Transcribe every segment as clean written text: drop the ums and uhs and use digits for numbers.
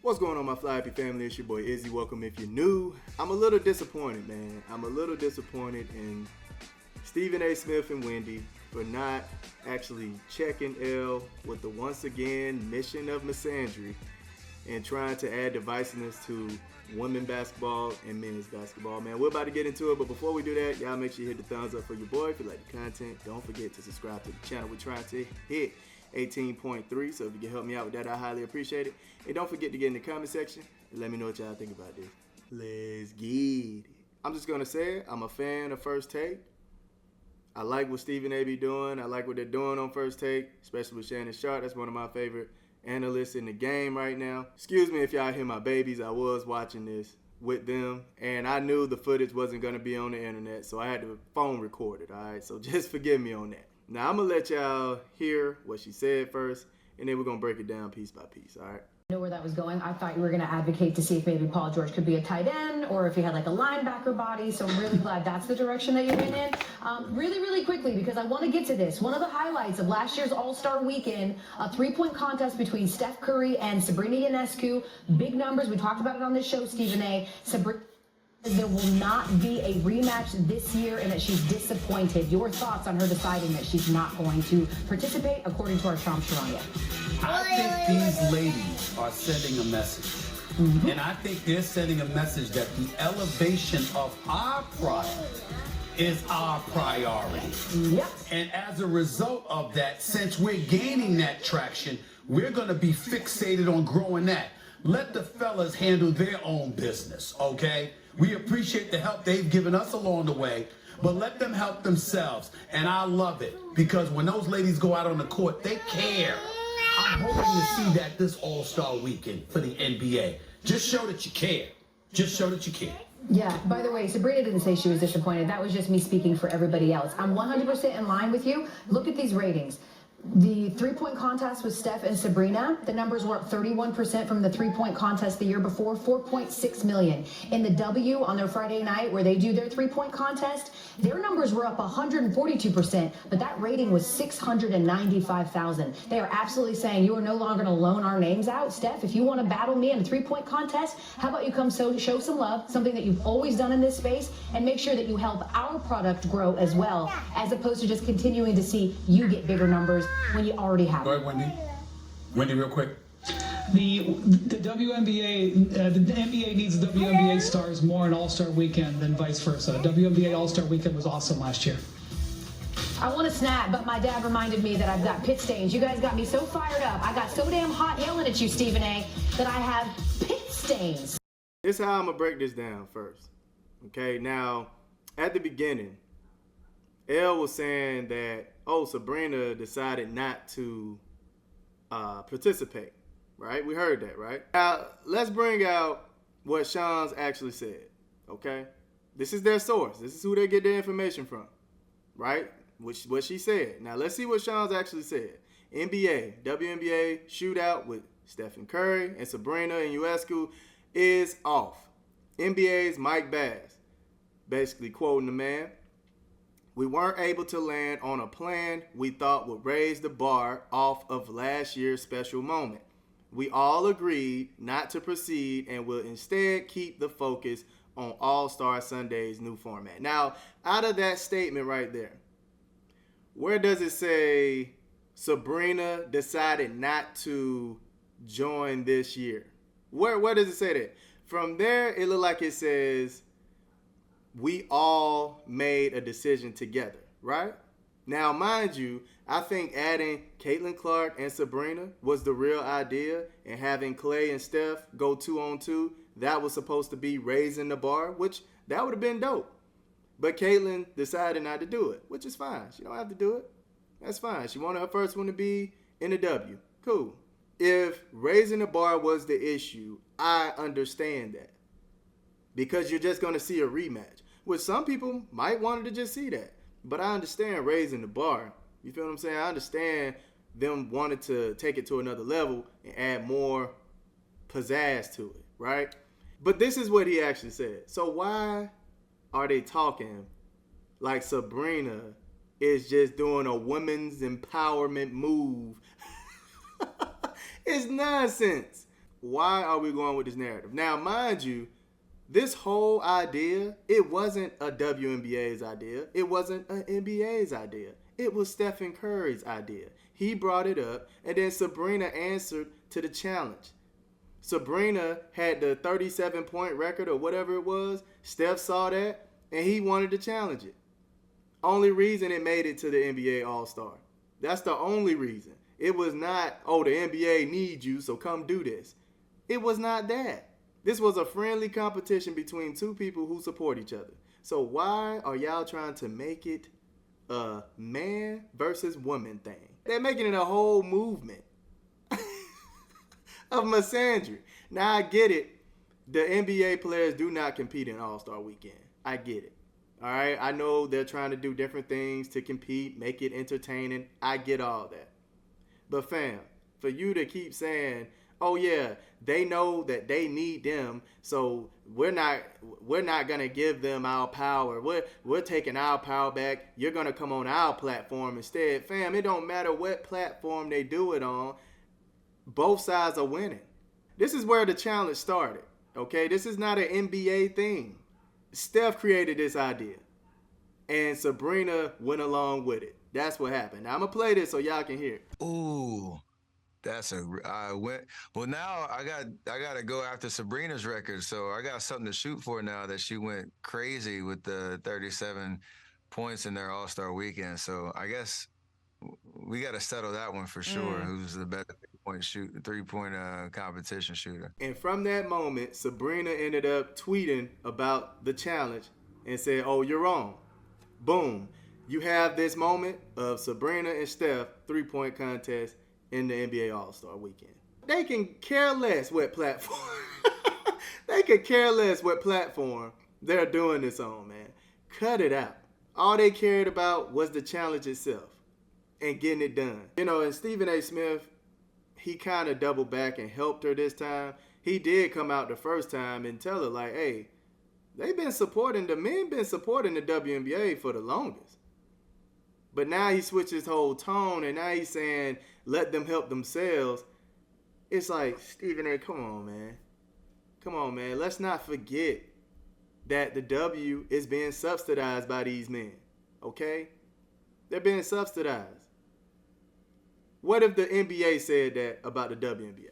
What's going on, my Fly Happy family? It's your boy Izzy. Welcome if you're new. I'm a little disappointed, man. I'm a little disappointed in Stephen A. Smith and Wendy for not actually checking Elle with the once again mission of misandry and trying to add divisiveness to women basketball and men's basketball. Man, we're about to get into it, but before we do that, y'all make sure you hit the thumbs up for your boy. If you like the content, don't forget to subscribe to the channel. We're trying to hit 18.3, so if you can help me out with that, I highly appreciate it. And don't forget to get in the comment section and let me know what y'all think about this. Let's get it. I'm just gonna say it, I'm a fan of First Take. I like what Stephen A. be doing. I like what they're doing on First Take, especially with Shannon Sharp. That's one of my favorite analysts in the game right now. Excuse me if y'all hear my babies. I was watching this with them, and I knew the footage wasn't gonna be on the internet, so I had to phone record it, all right? So just forgive me on that. Now, I'm going to let y'all hear what she said first, and then we're going to break it down piece by piece, all right? Know where that was going. I thought you were going to advocate to see if maybe Paul George could be a tight end or if he had like a linebacker body. So I'm really glad that's the direction that you went in. Really quickly, because I want to get to this. One of the highlights of last year's All-Star Weekend, a three-point contest between Steph Curry and Sabrina Ionescu. Big numbers. We talked about it on this show, Stephen A. There will not be a rematch this year and that she's disappointed. Your thoughts on her deciding that she's not going to participate, according to our Sham Sharania? I think these ladies are sending a message. Mm-hmm. And I think they're sending a message that the elevation of our product is our priority. Yep. And as a result of that, since we're gaining that traction, we're going to be fixated on growing that. Let the fellas handle their own business, okay? We appreciate the help they've given us along the way, but let them help themselves. And I love it, because when those ladies go out on the court, they care. I'm hoping to see that this All-Star Weekend for the NBA. Just show that you care. Just show that you care. Yeah, by the way, Sabrina didn't say she was disappointed. That was just me speaking for everybody else. I'm 100% in line with you. Look at these ratings. The three-point contest with Steph and Sabrina, the numbers were up 31% from the three-point contest the year before, 4.6 million. In the W on their Friday night where they do their three-point contest, their numbers were up 142%, but that rating was 695,000. They are absolutely saying you are no longer going to loan our names out. Steph, if you want to battle me in a three-point contest, how about you come show some love, something that you've always done in this space, and make sure that you help our product grow as well, as opposed to just continuing to see you get bigger numbers when you already have. Go ahead, Wendy. Wendy, real quick. The WNBA, the NBA needs WNBA stars more in All-Star Weekend than vice versa. WNBA All-Star Weekend was awesome last year. I want to snap, but my dad reminded me that I've got pit stains. You guys got me so fired up. I got so damn hot yelling at you, Stephen A., that I have pit stains. This is how I'm going to break this down first. Okay, now, at the beginning, Elle was saying that, Sabrina decided not to participate, right? We heard that, right? Now, let's bring out what Sean's actually said, okay? This is their source. This is who they get their information from, right? What she said. Now, let's see what Sean's actually said. WNBA shootout with Stephen Curry and Sabrina and Ionescu is off. NBA's Mike Bass, basically quoting the man, "We weren't able to land on a plan we thought would raise the bar off of last year's special moment. We all agreed not to proceed and will instead keep the focus on All-Star Sunday's new format." Now, out of that statement right there, where does it say Sabrina decided not to join this year? Where does it say that? From there, it looked like it says we all made a decision together, right? Now, mind you, I think adding Caitlin Clark and Sabrina was the real idea, and having Clay and Steph go 2-on-2, that was supposed to be raising the bar, which that would have been dope. But Caitlin decided not to do it, which is fine. She don't have to do it. That's fine. She wanted her first one to be in the W. Cool. If raising the bar was the issue, I understand that, because you're just going to see a rematch, which some people might want to just see that. But I understand raising the bar. You feel what I'm saying? I understand them wanting to take it to another level and add more pizzazz to it, right? But this is what he actually said. So why are they talking like Sabrina is just doing a women's empowerment move? It's nonsense. Why are we going with this narrative? Now, mind you, this whole idea, it wasn't a WNBA's idea. It wasn't an NBA's idea. It was Stephen Curry's idea. He brought it up, and then Sabrina answered to the challenge. Sabrina had the 37-point record or whatever it was. Steph saw that, and he wanted to challenge it. Only reason it made it to the NBA All-Star. That's the only reason. It was not, oh, the NBA needs you, so come do this. It was not that. This was a friendly competition between two people who support each other. So why are y'all trying to make it a man versus woman thing? They're making it a whole movement of misandry. Now, I get it. The NBA players do not compete in All-Star Weekend. I get it. All right? I know they're trying to do different things to compete, make it entertaining. I get all that. But fam, for you to keep saying, oh yeah, they know that they need them, so we're not gonna give them our power. We're taking our power back. You're gonna come on our platform instead. Fam, it don't matter what platform they do it on. Both sides are winning. This is where the challenge started. Okay, this is not an NBA thing. Steph created this idea, and Sabrina went along with it. That's what happened. Now, I'm gonna play this so y'all can hear it. Ooh. Well, now I got to go after Sabrina's record. So I got something to shoot for now that she went crazy with the 37 points in their All-Star weekend. So I guess we got to settle that one for sure. Who's the best three-point competition shooter? And from that moment, Sabrina ended up tweeting about the challenge and said, oh, you're wrong. Boom. You have this moment of Sabrina and Steph three-point contest in the NBA All-Star Weekend. They can care less what platform. They can care less what platform they're doing this on, man. Cut it out. All they cared about was the challenge itself and getting it done. You know, and Stephen A. Smith, he kind of doubled back and helped her this time. He did come out the first time and tell her, like, hey, the men been supporting the WNBA for the longest. But now he switched his whole tone, and now he's saying, let them help themselves. It's like, Stephen A., come on, man. Come on, man. Let's not forget that the W is being subsidized by these men, okay? They're being subsidized. What if the NBA said that about the WNBA?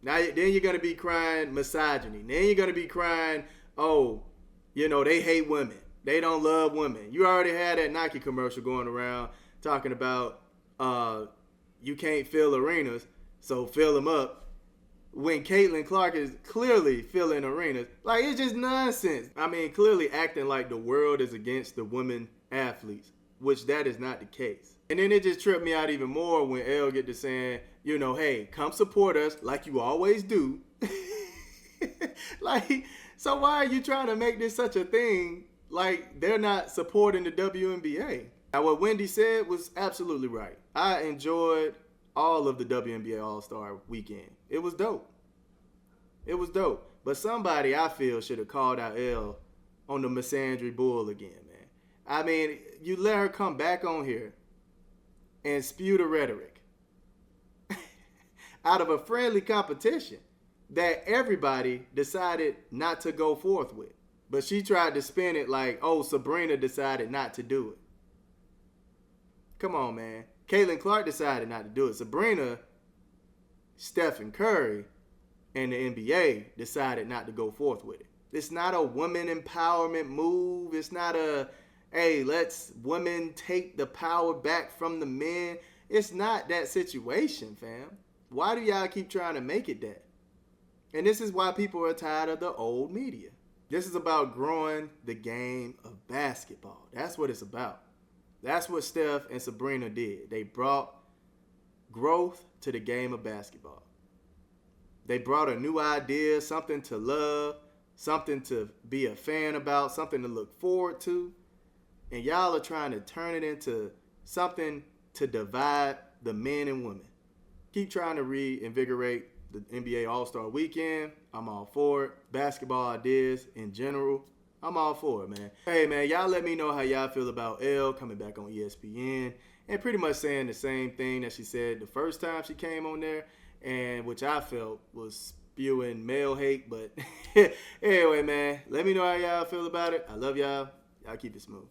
Now, then you're going to be crying misogyny. Then you're going to be crying, oh, you know, they hate women. They don't love women. You already had that Nike commercial going around talking about you can't fill arenas, so fill them up. When Caitlin Clark is clearly filling arenas. Like, it's just nonsense. I mean, clearly acting like the world is against the women athletes, which that is not the case. And then it just tripped me out even more when Elle get to saying, you know, hey, come support us like you always do. Like, so why are you trying to make this such a thing? Like, they're not supporting the WNBA. Now, what Wendy said was absolutely right. I enjoyed all of the WNBA All-Star Weekend. It was dope. It was dope. But somebody, I feel, should have called out Elle on the misandry bull again, man. I mean, you let her come back on here and spew the rhetoric out of a friendly competition that everybody decided not to go forth with. But she tried to spin it like, oh, Sabrina decided not to do it. Come on, man. Caitlin Clark decided not to do it. Sabrina, Stephen Curry, and the NBA decided not to go forth with it. It's not a woman empowerment move. It's not a, hey, let's women take the power back from the men. It's not that situation, fam. Why do y'all keep trying to make it that? And this is why people are tired of the old media. This is about growing the game of basketball. That's what it's about. That's what Steph and Sabrina did. They brought growth to the game of basketball. They brought a new idea, something to love, something to be a fan about, something to look forward to. And y'all are trying to turn it into something to divide the men and women. Keep trying to reinvigorate the NBA All-Star Weekend. I'm all for it. Basketball ideas in general, I'm all for it, man. Hey, man, y'all let me know how y'all feel about Elle coming back on ESPN and pretty much saying the same thing that she said the first time she came on there. and which I felt was spewing male hate. But anyway, man, let me know how y'all feel about it. I love y'all. Y'all keep it smooth.